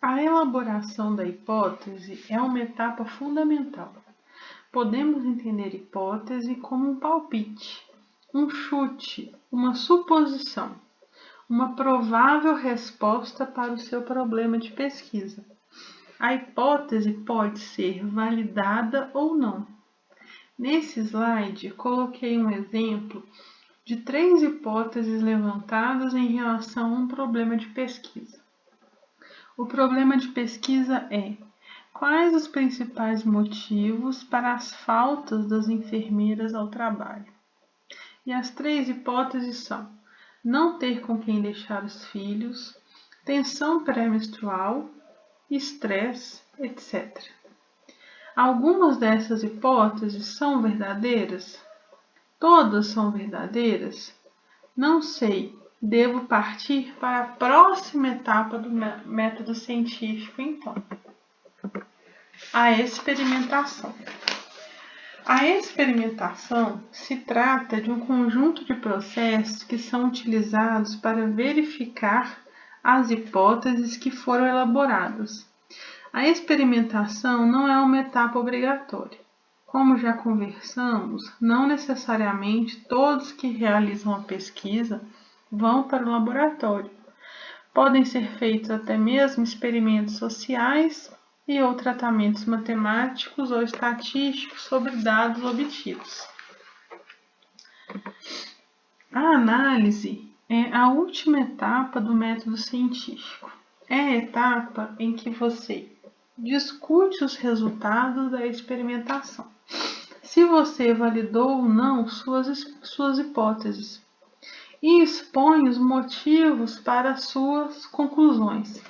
A elaboração da hipótese é uma etapa fundamental. Podemos entender hipótese como um palpite, um chute, uma suposição, uma provável resposta para o seu problema de pesquisa. A hipótese pode ser validada ou não. Nesse slide, coloquei um exemplo de 3 hipóteses levantadas em relação a um problema de pesquisa. O problema de pesquisa é: quais os principais motivos para as faltas das enfermeiras ao trabalho? E as 3 hipóteses são: não ter com quem deixar os filhos, tensão pré-menstrual, estresse, etc. Algumas dessas hipóteses são verdadeiras? Todas são verdadeiras? Não sei. Devo partir para a próxima etapa do método científico, então. A experimentação. A experimentação se trata de um conjunto de processos que são utilizados para verificar as hipóteses que foram elaboradas. A experimentação não é uma etapa obrigatória. Como já conversamos, não necessariamente todos que realizam a pesquisa vão para o laboratório. Podem ser feitos até mesmo experimentos sociais e ou tratamentos matemáticos ou estatísticos sobre dados obtidos. A análise é a última etapa do método científico. É a etapa em que você discute os resultados da experimentação, se você validou ou não suas hipóteses, e expõe os motivos para suas conclusões.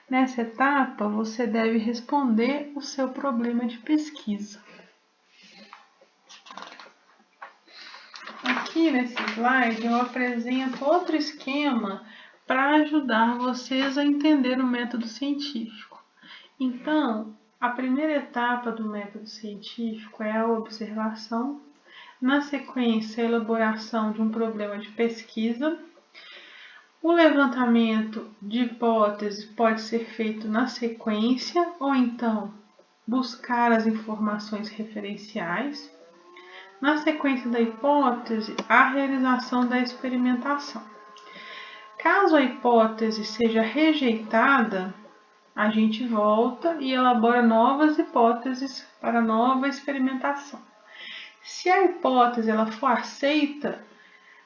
Nessa etapa, você deve responder o seu problema de pesquisa. Aqui nesse slide eu apresento outro esquema para ajudar vocês a entender o método científico. Então, a primeira etapa do método científico é a observação, na sequência a elaboração de um problema de pesquisa. O levantamento de hipóteses pode ser feito na sequência ou então buscar as informações referenciais. Na sequência da hipótese, a realização da experimentação. Caso a hipótese seja rejeitada, a gente volta e elabora novas hipóteses para nova experimentação. Se a hipótese ela for aceita,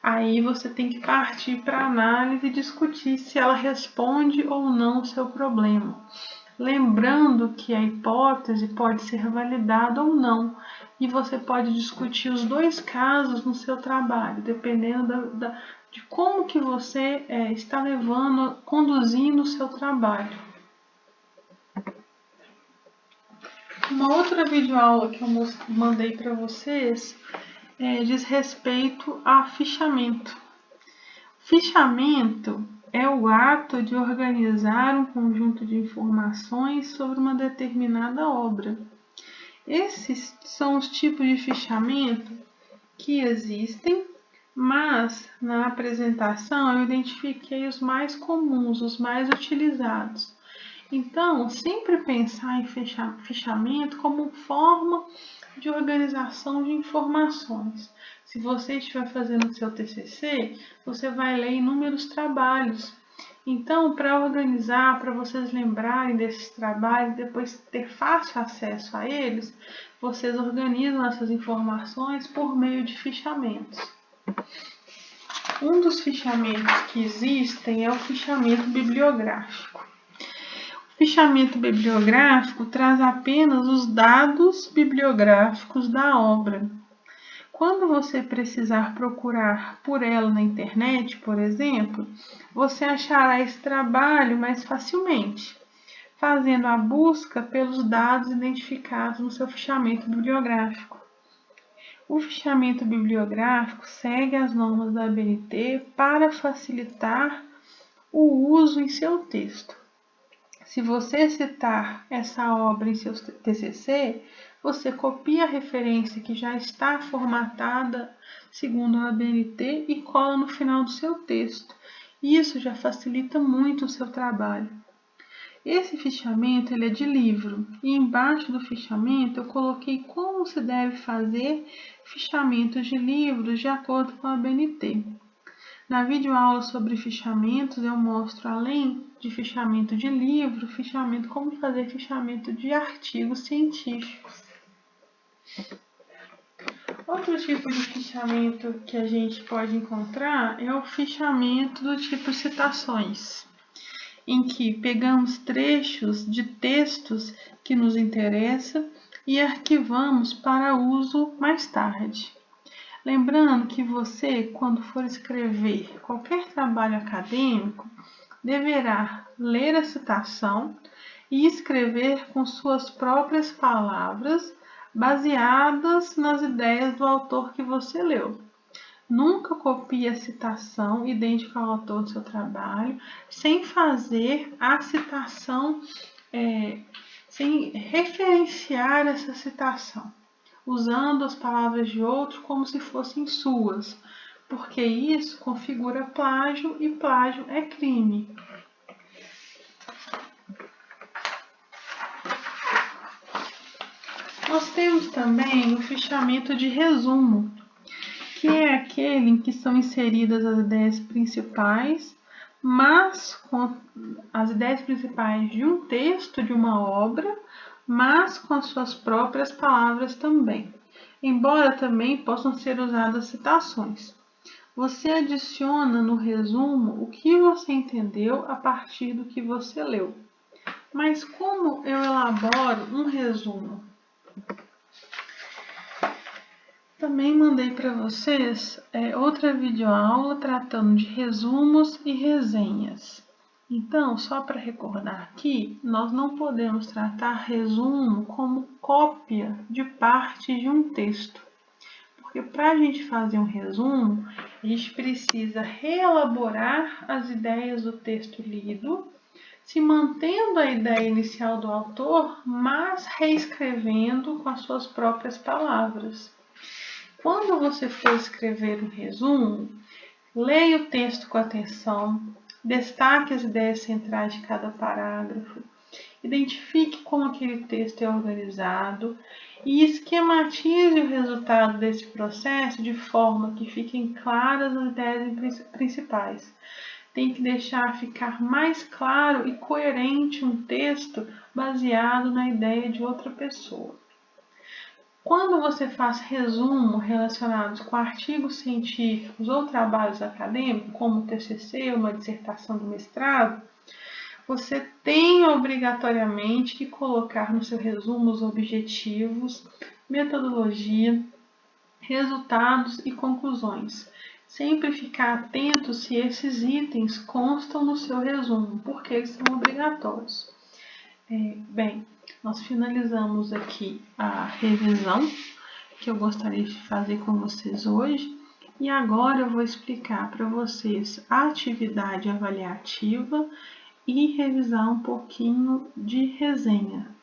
aí você tem que partir para a análise e discutir se ela responde ou não o seu problema. Lembrando que a hipótese pode ser validada ou não, e você pode discutir os 2 casos no seu trabalho, dependendo de como que você está conduzindo o seu trabalho. Uma outra videoaula que eu mandei para vocês diz respeito a fichamento. Fichamento é o ato de organizar um conjunto de informações sobre uma determinada obra. Esses são os tipos de fichamento que existem, mas na apresentação eu identifiquei os mais comuns, os mais utilizados. Então, sempre pensar em fichamento como forma de organização de informações. Se você estiver fazendo o seu TCC, você vai ler inúmeros trabalhos. Então, para organizar, para vocês lembrarem desses trabalhos, depois ter fácil acesso a eles, vocês organizam essas informações por meio de fichamentos. Um dos fichamentos que existem é o fichamento bibliográfico. O fichamento bibliográfico traz apenas os dados bibliográficos da obra. Quando você precisar procurar por ela na internet, por exemplo, você achará esse trabalho mais facilmente, fazendo a busca pelos dados identificados no seu fichamento bibliográfico. O fichamento bibliográfico segue as normas da ABNT para facilitar o uso em seu texto. Se você citar essa obra em seu TCC, você copia a referência que já está formatada segundo a ABNT e cola no final do seu texto. Isso já facilita muito o seu trabalho. Esse fichamento ele é de livro e embaixo do fichamento eu coloquei como se deve fazer fichamentos de livros de acordo com a ABNT. Na videoaula sobre fichamentos eu mostro, além de fichamento de livro, como fazer fichamento de artigos científicos. Outro tipo de fichamento que a gente pode encontrar é o fichamento do tipo citações, em que pegamos trechos de textos que nos interessam e arquivamos para uso mais tarde. Lembrando que você, quando for escrever qualquer trabalho acadêmico, deverá ler a citação e escrever com suas próprias palavras, baseadas nas ideias do autor que você leu. Nunca copie a citação idêntica ao autor do seu trabalho, sem fazer a citação, sem referenciar essa citação, usando as palavras de outro como se fossem suas, porque isso configura plágio e plágio é crime. Nós temos também o fichamento de resumo, que é aquele em que são inseridas as ideias principais, mas com as ideias principais de um texto, de uma obra, mas com as suas próprias palavras também, embora também possam ser usadas citações. Você adiciona no resumo o que você entendeu a partir do que você leu. Mas como eu elaboro um resumo? Também mandei para vocês outra videoaula tratando de resumos e resenhas. Então, só para recordar aqui, nós não podemos tratar resumo como cópia de parte de um texto. Porque para a gente fazer um resumo, a gente precisa reelaborar as ideias do texto lido, se mantendo a ideia inicial do autor, mas reescrevendo com as suas próprias palavras. Quando você for escrever um resumo, leia o texto com atenção, destaque as ideias centrais de cada parágrafo, identifique como aquele texto é organizado e esquematize o resultado desse processo de forma que fiquem claras as ideias principais. Tem que deixar ficar mais claro e coerente um texto baseado na ideia de outra pessoa. Quando você faz resumo relacionados com artigos científicos ou trabalhos acadêmicos, como TCC, uma dissertação de mestrado, você tem obrigatoriamente que colocar no seu resumo os objetivos, metodologia, resultados e conclusões. Sempre ficar atento se esses itens constam no seu resumo, porque eles são obrigatórios. Bem, nós finalizamos aqui a revisão que eu gostaria de fazer com vocês hoje e agora eu vou explicar para vocês a atividade avaliativa e revisar um pouquinho de resenha.